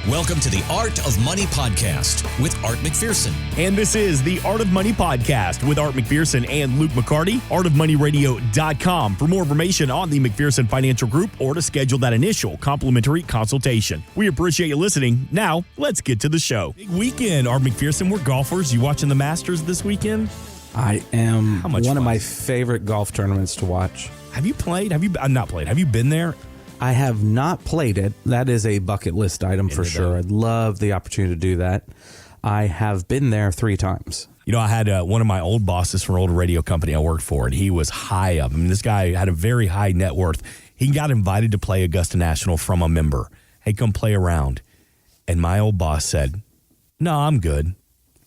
Welcome to the Art of Money Podcast with Art McPherson. And this is the Art of Money Podcast with Art McPherson and Luke McCarty, artofmoneyradio.com for more information on the McPherson Financial Group or to schedule that initial complimentary consultation. We appreciate you listening. Now, let's get to the show. Big weekend, Art McPherson. We're golfers. You watching the Masters this weekend? I am. How much one fun? of my favorite golf tournaments to watch. Have you played? Not played. Have you been there? I have not played it. That is a bucket list item for sure. I'd love the opportunity to do that. I have been there 3 times. You know, I had one of my old bosses from an old radio company I worked for, and he was high up. I mean, this guy had a very high net worth. He got invited to play Augusta National from a member. Hey, come play around. And my old boss said, no, I'm good.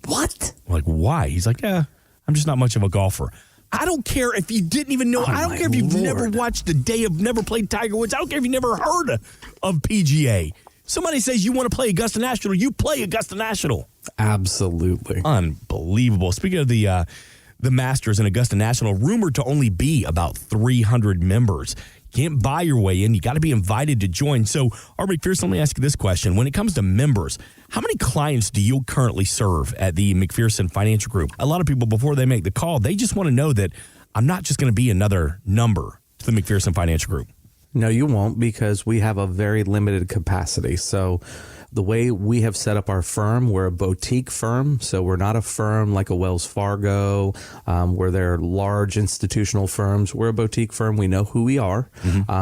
What? I'm like, why? He's like, yeah, I'm just not much of a golfer. I don't care if you didn't even know. I don't care if you've never watched the day of, never played Tiger Woods. I don't care if you never heard of PGA. Somebody says you want to play Augusta National, you play Augusta National. Absolutely. Unbelievable. Speaking of the Masters and Augusta National, rumored to only be about 300 members. You can't buy your way in. You got to be invited to join. So, Art McPherson, let me ask you this question. When it comes to members, how many clients do you currently serve at the McPherson Financial Group? A lot of people, before they make the call, they just want to know that I'm not just going to be another number to the McPherson Financial Group. No, you won't, because we have a very limited capacity. So the way we have set up our firm, we're a boutique firm. So we're not a firm like a Wells Fargo, where they're large institutional firms. We're a boutique firm. We know who we are.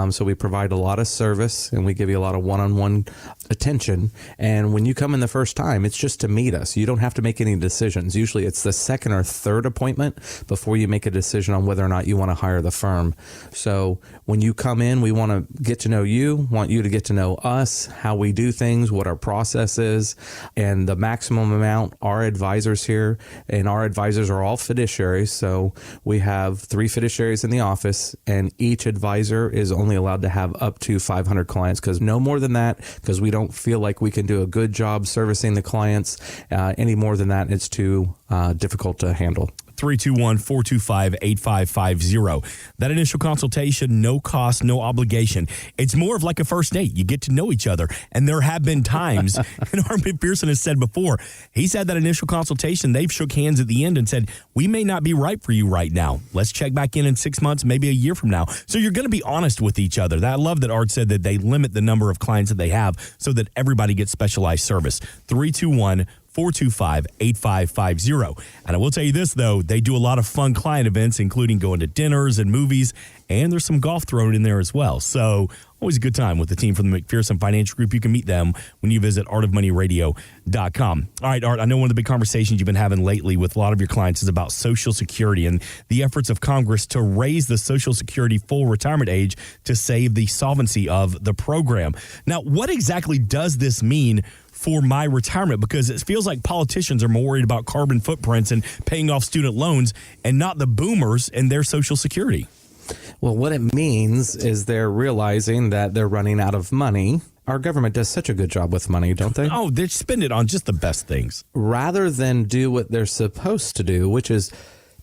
So we provide a lot of service and we give you a lot of one-on-one attention. And when you come in the first time, it's just to meet us. You don't have to make any decisions. Usually it's the second or third appointment before you make a decision on whether or not you want to hire the firm. So when you come in, we want to get to know you, want you to get to know us, how we do things, what our process is, and the maximum amount. Our advisors here, and our advisors are all fiduciaries. So we have 3 fiduciaries in the office, and each advisor is only allowed to have up to 500 clients, because no more than that, because we don't feel like we can do a good job servicing the clients. Any more than that, it's too difficult to handle. 321-425-8550. That initial consultation, no cost, no obligation. It's more of like a first date. You get to know each other. And there have been times, and Art McPherson has said before, he's had that initial consultation. They've shook hands at the end and said, we may not be right for you right now. Let's check back in 6 months, maybe a year from now. So you're going to be honest with each other. I love that Art said that they limit the number of clients that they have so that everybody gets specialized service. 321-425-8550. And I will tell you this, though, they do a lot of fun client events, including going to dinners and movies, and there's some golf thrown in there as well. So always a good time with the team from the McPherson Financial Group. You can meet them when you visit artofmoneyradio.com. All right, Art, I know one of the big conversations you've been having lately with a lot of your clients is about Social Security and the efforts of Congress to raise the Social Security full retirement age to save the solvency of the program. Now, what exactly does this mean for my retirement? Because it feels like politicians are more worried about carbon footprints and paying off student loans and not the boomers and their Social Security. Well, what it means is they're realizing that they're running out of money. Our government does such a good job with money, don't they? Oh, they spend it on just the best things. Rather than do what they're supposed to do, which is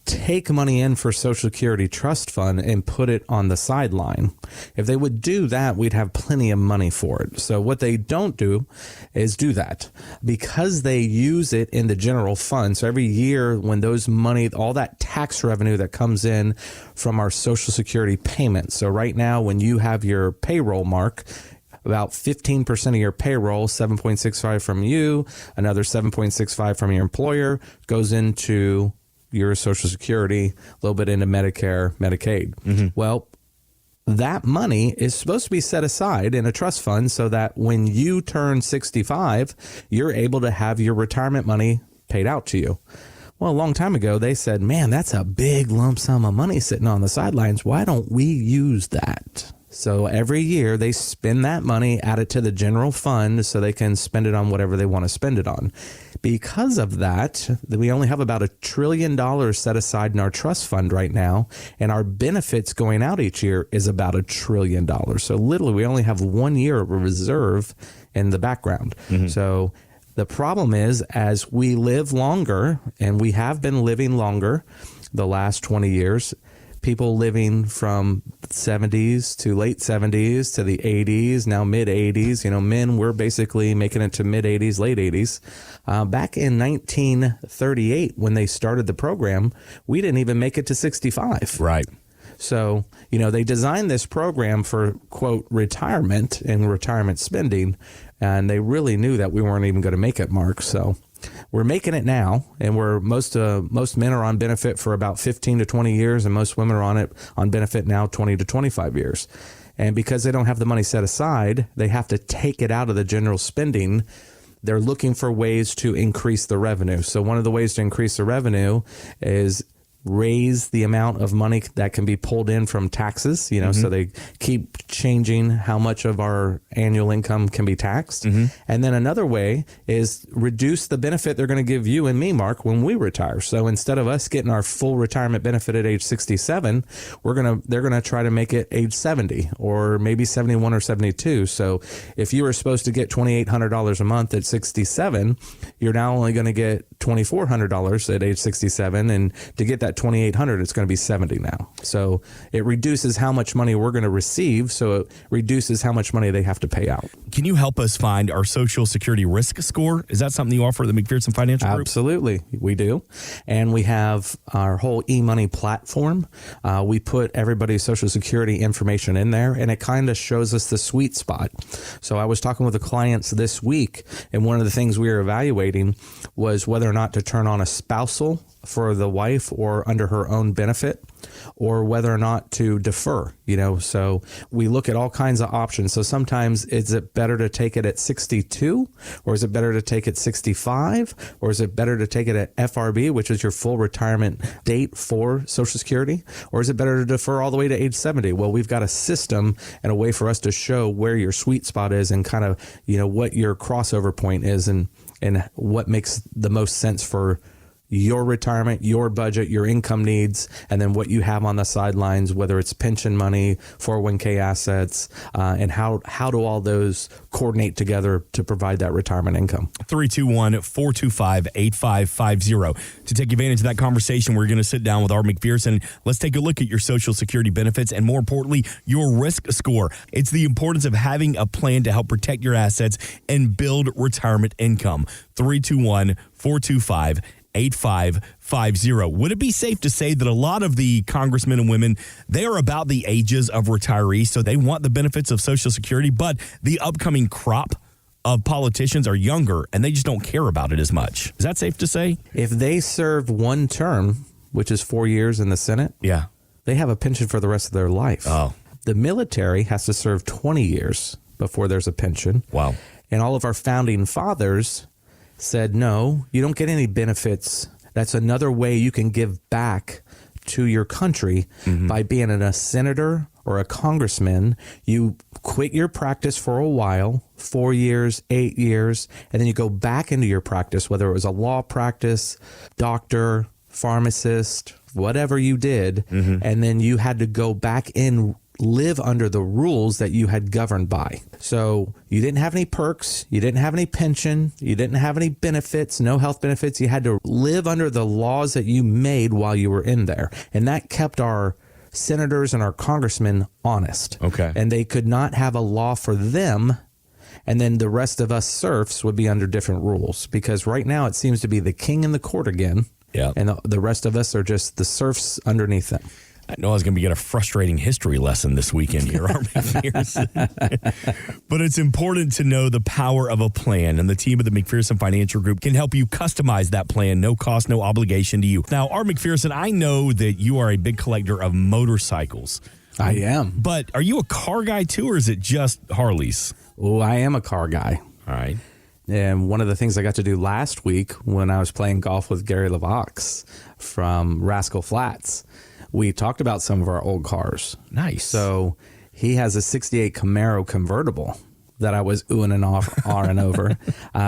take money in for Social Security trust fund and put it on the sideline. If they would do that, we'd have plenty of money for it. So what they don't do is do that, because they use it in the general fund. So every year when those money, all that tax revenue that comes in from our Social Security payments. So right now, when you have your payroll mark, about 15% of your payroll, 7.65 from you, another 7.65 from your employer, goes into your Social Security, a little bit into Medicare, Medicaid. Well, that money is supposed to be set aside in a trust fund so that when you turn 65, you're able to have your retirement money paid out to you. Well, a long time ago, they said, man, that's a big lump sum of money sitting on the sidelines. Why don't we use that? So every year they spend that money, add it to the general fund so they can spend it on whatever they want to spend it on. Because of that, we only have about $1 trillion set aside in our trust fund right now, and our benefits going out each year is about $1 trillion. So literally we only have 1 year of reserve in the background. So the problem is, as we live longer, and we have been living longer the last 20 years, people living from 70s to late 70s to the 80s, now mid 80s. Men were basically making it to mid 80s, late 80s. Back in 1938, when they started the program, we didn't even make it to 65. Right. So, they designed this program for, quote, retirement and retirement spending, and they really knew that we weren't even going to make it, Mark. So we're making it now, and most men are on benefit for about 15 to 20 years, and most women are on benefit now 20 to 25 years. And because they don't have the money set aside, they have to take it out of the general spending. They're looking for ways to increase the revenue. So one of the ways to increase the revenue is raise the amount of money that can be pulled in from taxes, so they keep changing how much of our annual income can be taxed. And then another way is reduce the benefit they're going to give you and me, Mark, when we retire. So instead of us getting our full retirement benefit at age 67, they're going to try to make it age 70 or maybe 71 or 72. So if you were supposed to get $2,800 a month at 67, you're now only going to get $2,400 at age 67, and to get that $2,800, it's going to be 70 now. So it reduces how much money we're going to receive, so it reduces how much money they have to pay out. Can you help us find our Social Security risk score? Is that something you offer at the McPherson Financial Group? Absolutely, we do. And we have our whole e-money platform. We put everybody's Social Security information in there, and it kind of shows us the sweet spot. So I was talking with the clients this week, and one of the things we were evaluating was whether or not to turn on a spousal for the wife or under her own benefit, or whether or not to defer, so we look at all kinds of options. So sometimes is it better to take it at 62, or is it better to take it 65, or is it better to take it at FRB, which is your full retirement date for Social Security, or is it better to defer all the way to age 70? Well, we've got a system and a way for us to show where your sweet spot is and kind of, what your crossover point is and what makes the most sense for your retirement, your budget, your income needs, and then what you have on the sidelines, whether it's pension money, 401k assets, and how do all those coordinate together to provide that retirement income. 321-425-8550. To take advantage of that conversation, we're going to sit down with Art McPherson. Let's take a look at your Social Security benefits and, more importantly, your risk score. It's the importance of having a plan to help protect your assets and build retirement income. 321-425-8550. Would it be safe to say that a lot of the congressmen and women, they are about the ages of retirees, so they want the benefits of Social Security, but the upcoming crop of politicians are younger and they just don't care about it as much? Is that safe to say? If they serve one term, which is 4 years in the Senate, yeah, they have a pension for the rest of their life. Oh. The military has to serve 20 years before there's a pension. Wow. And all of our founding fathers said, no, you don't get any benefits. That's another way you can give back to your country by being a senator or a congressman. You quit your practice for a while, 4 years, 8 years, and then you go back into your practice, whether it was a law practice, doctor, pharmacist, whatever you did, and then you had to go back in, live under the rules that you had governed by. So you didn't have any perks, you didn't have any pension, you didn't have any benefits, no health benefits. You had to live under the laws that you made while you were in there. And that kept our senators and our congressmen honest. Okay. And they could not have a law for them, and then the rest of us serfs would be under different rules. Because right now it seems to be the king in the court again. Yeah. And the rest of us are just the serfs underneath them. I know I was going to get a frustrating history lesson this weekend here, Art McPherson. But it's important to know the power of a plan, and the team of the McPherson Financial Group can help you customize that plan. No cost, no obligation to you. Now, Art McPherson, I know that you are a big collector of motorcycles. I am. But are you a car guy too, or is it just Harleys? Oh, I am a car guy. All right. And one of the things I got to do last week when I was playing golf with Gary LeVox from Rascal Flats, we talked about some of our old cars. Nice. So he has a 68 Camaro convertible that I was oohing and ahhing over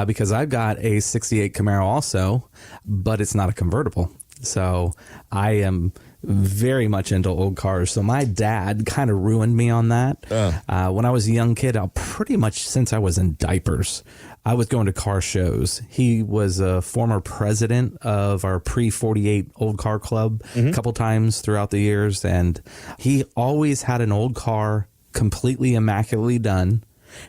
because I've got a 68 Camaro also, but it's not a convertible. So I am very much into old cars. So my dad kind of ruined me on that. When I was a young kid, pretty much since I was in diapers, I was going to car shows. He was a former president of our pre-48 old car club a couple times throughout the years. And he always had an old car completely immaculately done,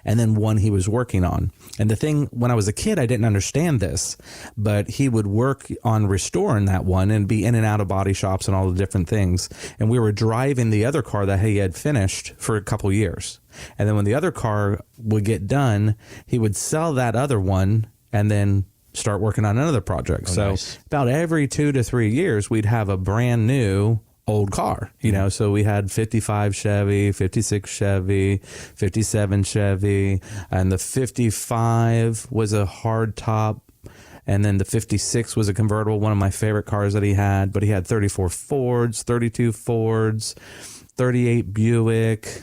and then one he was working on. And the thing, when I was a kid, I didn't understand this, but he would work on restoring that one and be in and out of body shops and all the different things. And we were driving the other car that he had finished for a couple years. And then when the other car would get done, he would sell that other one and then start working on another project. Nice. About every 2 to 3 years, we'd have a brand new old car, so we had 55 Chevy, 56 Chevy, 57 Chevy, and the 55 was a hard top, and then the 56 was a convertible, one of my favorite cars that he had. But he had 34 Fords, 32 Fords, 38 Buick,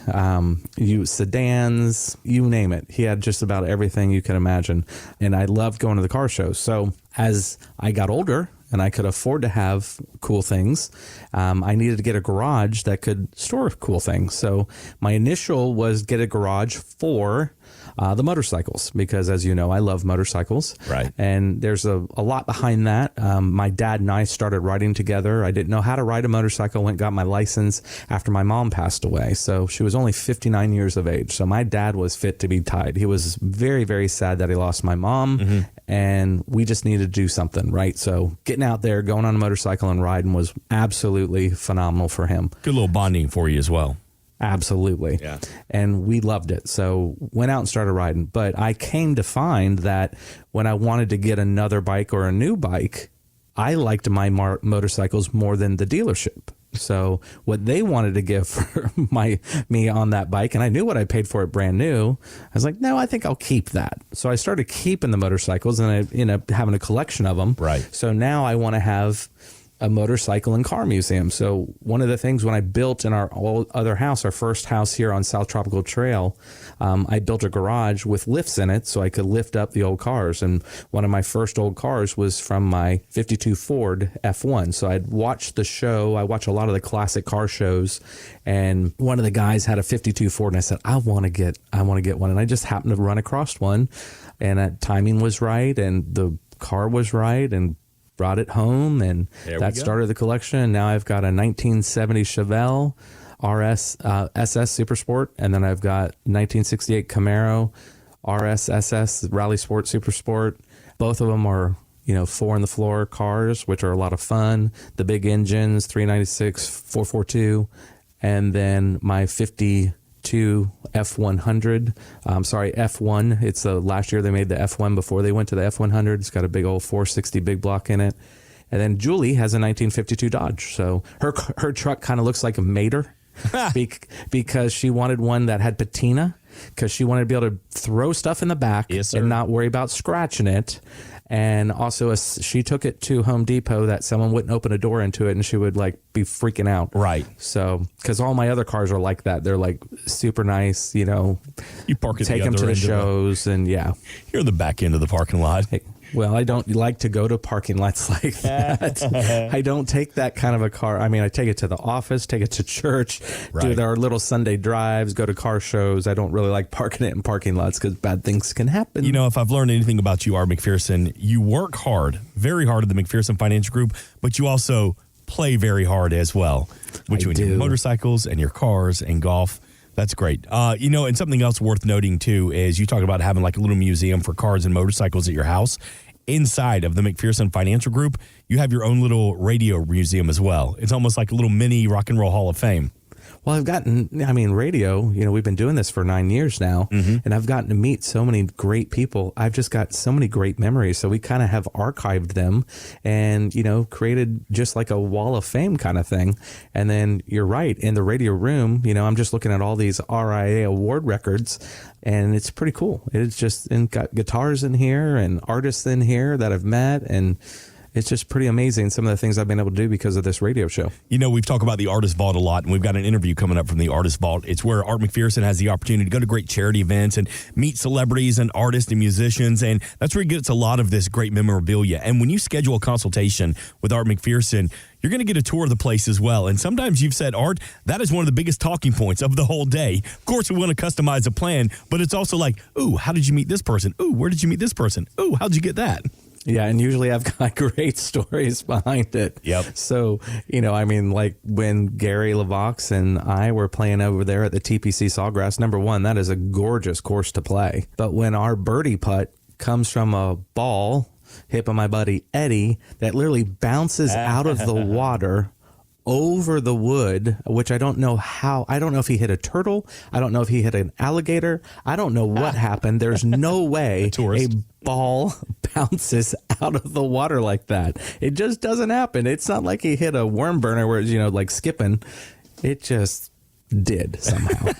sedans, you name it. He had just about everything you can imagine. And I loved going to the car shows. So as I got older and I could afford to have cool things, I needed to get a garage that could store cool things. So my initial was get a garage for the motorcycles, because as you know, I love motorcycles. Right. And there's a lot behind that. My dad and I started riding together. I didn't know how to ride a motorcycle, went and got my license after my mom passed away. So she was only 59 years of age. So my dad was fit to be tied. He was very, very sad that he lost my mom, and we just needed to do something, right? So getting out there, going on a motorcycle and riding was absolutely phenomenal for him. Good little bonding for you as well. Absolutely. Yeah. And we loved it. So went out and started riding. But I came to find that when I wanted to get another bike or a new bike, I liked my motorcycles more than the dealership. So what they wanted to give for me on that bike, and I knew what I paid for it brand new, I was like, no, I think I'll keep that. So I started keeping the motorcycles, and I ended up having a collection of them. Right. So now I want to have a motorcycle and car museum. So one of the things when I built in our other house, our first house here on South Tropical Trail, I built a garage with lifts in it so I could lift up the old cars. And one of my first old cars was from my 52 Ford F1. So I'd watched the show. I watch a lot of the classic car shows, and one of the guys had a 52 Ford, and I said, I want to get one. And I just happened to run across one, and that timing was right, and the car was right, and brought it home, and that started the collection. And now I've got a 1970 Chevelle RS SS Super Sport, and then I've got 1968 Camaro RS SS Rally Sport Super Sport. Both of them are 4 in the floor cars, which are a lot of fun. The big engines, 396, 442, and then my 52 F100. F1. It's last year they made the F1 before they went to the F100. It's got a big old 460 big block in it. And then Julie has a 1952 Dodge. So her truck kind of looks like a Mater because she wanted one that had patina, because she wanted to be able to throw stuff in the back and not worry about scratching it. And also, she took it to Home Depot that someone wouldn't open a door into it, and she would be freaking out. Right. So, because all my other cars are like that, they're super nice. You park it take them to the shows, and yeah, you're in the back end of the parking lot. Hey, well, I don't like to go to parking lots like that. I don't take that kind of a car. I mean, I take it to the office, take it to church, do our little Sunday drives, go to car shows. I don't really like parking it in parking lots because bad things can happen. If I've learned anything about you, Art McPherson, you work hard, very hard at the McPherson Financial Group, but you also play very hard as well, between your motorcycles and your cars and golf. That's great. And something else worth noting, too, is you talk about having a little museum for cars and motorcycles at your house. Inside of the McPherson Financial Group, you have your own little radio museum as well. It's almost like a little mini Rock and Roll Hall of Fame. Well, I've gotten, radio, we've been doing this for 9 years now, and I've gotten to meet so many great people. I've just got so many great memories. So we kind of have archived them and, created just like a wall of fame kind of thing. And then you're right, in the radio room, I'm just looking at all these RIA award records, and it's pretty cool. It's just got guitars in here and artists in here that I've met, and it's just pretty amazing some of the things I've been able to do because of this radio show. You know, we've talked about the Artist Vault a lot, and we've got an interview coming up from the Artist Vault. It's where Art McPherson has the opportunity to go to great charity events and meet celebrities and artists and musicians, and that's where he gets a lot of this great memorabilia. And when you schedule a consultation with Art McPherson, you're going to get a tour of the place as well. And sometimes you've said, Art, that is one of the biggest talking points of the whole day. Of course, we want to customize a plan, but it's also like, ooh, how did you meet this person? Ooh, where did you meet this person? Ooh, how'd you get that? Yeah, and usually I've got great stories behind it. Yep. So, you know, I mean, like when Gary LaVox and I were playing over there at the TPC Sawgrass, number one, that is a gorgeous course to play. But when our birdie putt comes from a ball hit by my buddy Eddie that literally bounces out of the water over the wood, which I don't know how. I don't know if he hit a turtle. I don't know if he hit an alligator. I don't know what happened. There's no way a ball bounces out of the water like that. It just doesn't happen. It's not like he hit a worm burner where it's, you know, like skipping. It just did somehow.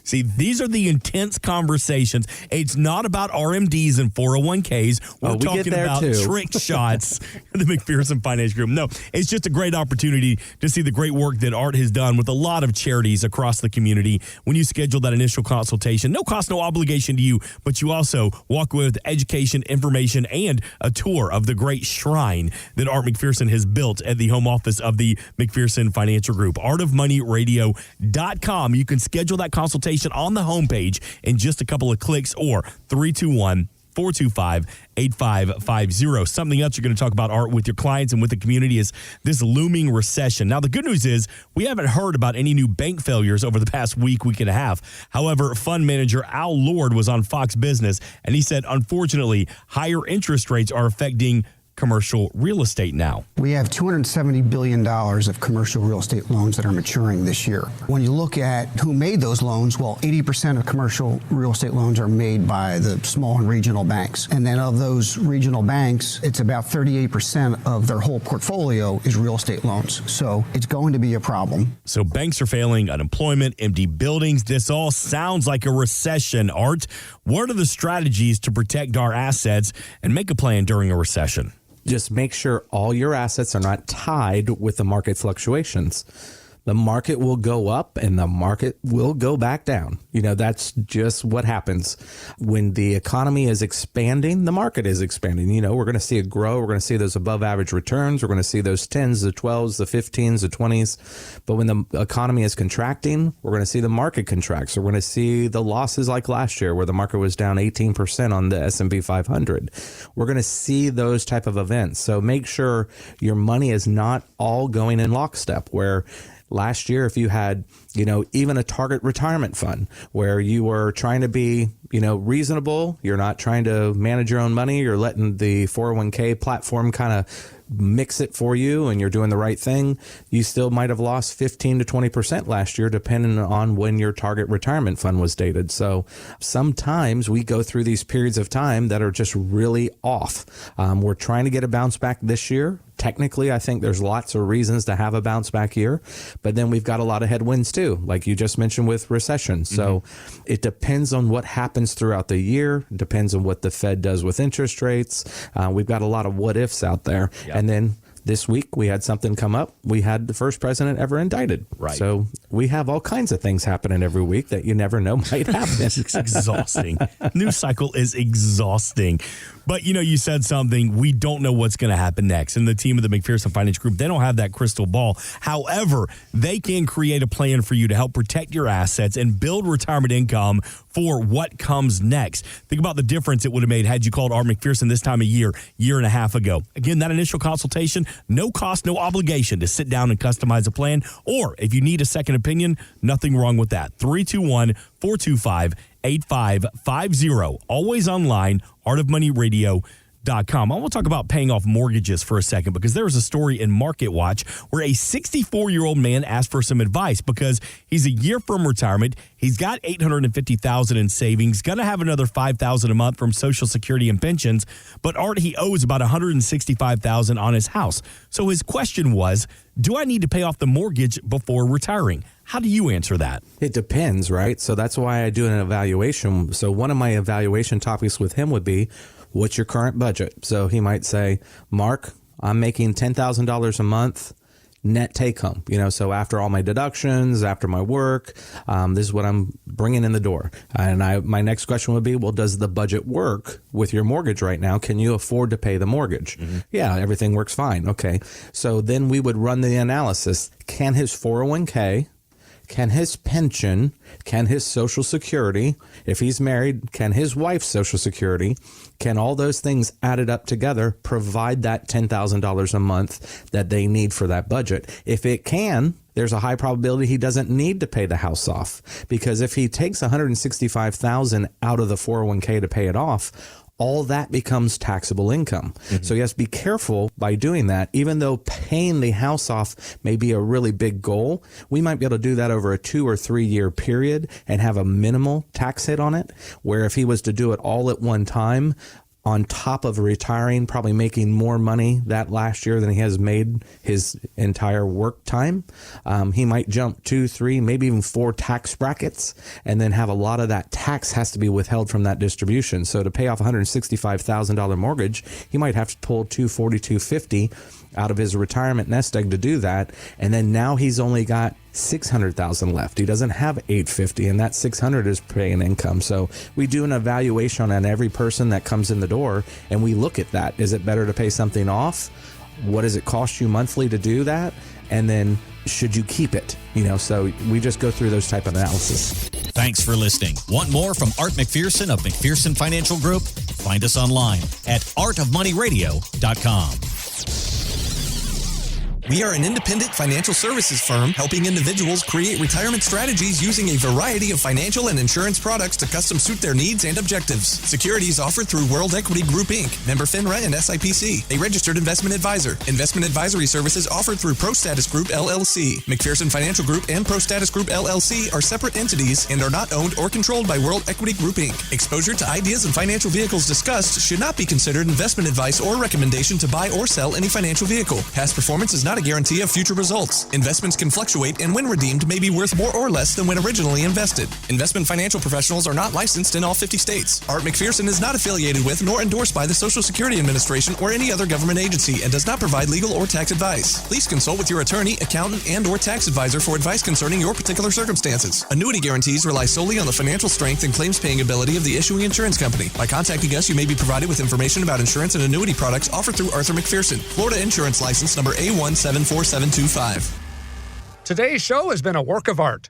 See, these are the intense conversations. It's not about RMDs and 401ks. We're talking about trick shots. The McPherson Financial Group. No, it's just a great opportunity to see the great work that Art has done with a lot of charities across the community. When you schedule that initial consultation, no cost, no obligation to you, but you also walk with education, information, and a tour of the great shrine that Art McPherson has built at the home office of the McPherson Financial Group. artofmoneyradio.com. You can schedule that consultation on the homepage in just a couple of clicks, or 321-425-8550. Something else you're going to talk about, Art, with your clients and with the community is this looming recession. Now, the good news is we haven't heard about any new bank failures over the past week and a half. However, fund manager Al Lord was on Fox Business, and he said, unfortunately, higher interest rates are affecting commercial real estate now. We have $270 billion of commercial real estate loans that are maturing this year. When you look at who made those loans, well, 80% of commercial real estate loans are made by the small and regional banks. And then of those regional banks, it's about 38% of their whole portfolio is real estate loans. So it's going to be a problem. So banks are failing, unemployment, empty buildings. This all sounds like a recession, Art. What are the strategies to protect our assets and make a plan during a recession? Just make sure all your assets are not tied with the market fluctuations. The market will go up and the market will go back down. You know, that's just what happens. When the economy is expanding, the market is expanding. You know, we're going to see it grow. We're going to see those above average returns. We're going to see those 10s, the 12s, the 15s, the 20s. But when the economy is contracting, we're going to see the market contract. So we're going to see the losses like last year where the market was down 18% on the S&P 500. We're going to see those type of events. So make sure your money is not all going in lockstep, where last year, if you had, you know, even a target retirement fund where you were trying to be, you know, reasonable, you're not trying to manage your own money, you're letting the 401k platform kind of mix it for you and you're doing the right thing, you still might have lost 15 to 20% last year, depending on when your target retirement fund was dated. So sometimes we go through these periods of time that are just really off. We're trying to get a bounce back this year. Technically, I think there's lots of reasons to have a bounce back year, but then we've got a lot of headwinds too, like you just mentioned with recession. So it depends on what happens throughout the year, depends on what the Fed does with interest rates. We've got a lot of what ifs out there. Yep. And then this week we had something come up. We had the first president ever indicted. Right. So we have all kinds of things happening every week that you never know might happen. It's exhausting. News cycle is exhausting. But, you know, you said something, we don't know what's going to happen next. And the team of the McPherson Financial Group, they don't have that crystal ball. However, they can create a plan for you to help protect your assets and build retirement income for what comes next. Think about the difference it would have made had you called Art McPherson this time of year and a half ago. Again, that initial consultation, no cost, no obligation to sit down and customize a plan. Or if you need a second opinion, nothing wrong with that. 321-425-8550. Always online, artofmoneyradio.com. I want to talk about paying off mortgages for a second, because there was a story in Market Watch where a 64-year-old man asked for some advice because he's a year from retirement. He's got $850,000 in savings, going to have another $5,000 a month from Social Security and pensions, but Art, he owes about $165,000 on his house. So his question was, do I need to pay off the mortgage before retiring? How do you answer that? It depends, right? So that's why I do an evaluation. So one of my evaluation topics with him would be, what's your current budget? So he might say, Mark, I'm making $10,000 a month net take home, so after all my deductions, after my work, this is what I'm bringing in the door. And my next question would be, well, does the budget work with your mortgage right now? Can you afford to pay the mortgage? Yeah, everything works fine. Okay. So then we would run the analysis. Can his 401k, can his pension, can his Social Security, if he's married, can his wife's Social Security, can all those things added up together provide that $10,000 a month that they need for that budget? If it can, there's a high probability he doesn't need to pay the house off, because if he takes $165,000 out of the 401k to pay it off, all that becomes taxable income. So yes, be careful by doing that. Even though paying the house off may be a really big goal, we might be able to do that over a 2 or 3 year period and have a minimal tax hit on it, where if he was to do it all at one time, on top of retiring, probably making more money that last year than he has made his entire work time, he might jump 2, 3, maybe even 4 tax brackets, and then have a lot of that tax has to be withheld from that distribution. So to pay off a $165,000 mortgage, he might have to pull $240,000, $250,000 out of his retirement nest egg to do that, and then now he's only got $600,000 left. He doesn't have $850,000, and that $600,000 is paying income. So we do an evaluation on every person that comes in the door, and we look at that. Is it better to pay something off? What does it cost you monthly to do that? And then should you keep it? So we just go through those type of analysis. Thanks for listening. Want more from Art McPherson of McPherson Financial Group? Find us online at artofmoneyradio.com. We are an independent financial services firm helping individuals create retirement strategies using a variety of financial and insurance products to custom suit their needs and objectives. Securities offered through World Equity Group, Inc., member FINRA and SIPC, a registered investment advisor. Investment advisory services offered through ProStatus Group, LLC. McPherson Financial Group and ProStatus Group, LLC are separate entities and are not owned or controlled by World Equity Group, Inc. Exposure to ideas and financial vehicles discussed should not be considered investment advice or recommendation to buy or sell any financial vehicle. Past performance is not a guarantee of future results. Investments can fluctuate and when redeemed may be worth more or less than when originally invested. Investment financial professionals are not licensed in all 50 states. Art McPherson is not affiliated with nor endorsed by the Social Security Administration or any other government agency and does not provide legal or tax advice. Please consult with your attorney, accountant, and or tax advisor for advice concerning your particular circumstances. Annuity guarantees rely solely on the financial strength and claims paying ability of the issuing insurance company. By contacting us, you may be provided with information about insurance and annuity products offered through Arthur McPherson. Florida Insurance License number A174725. Today's show has been a work of art.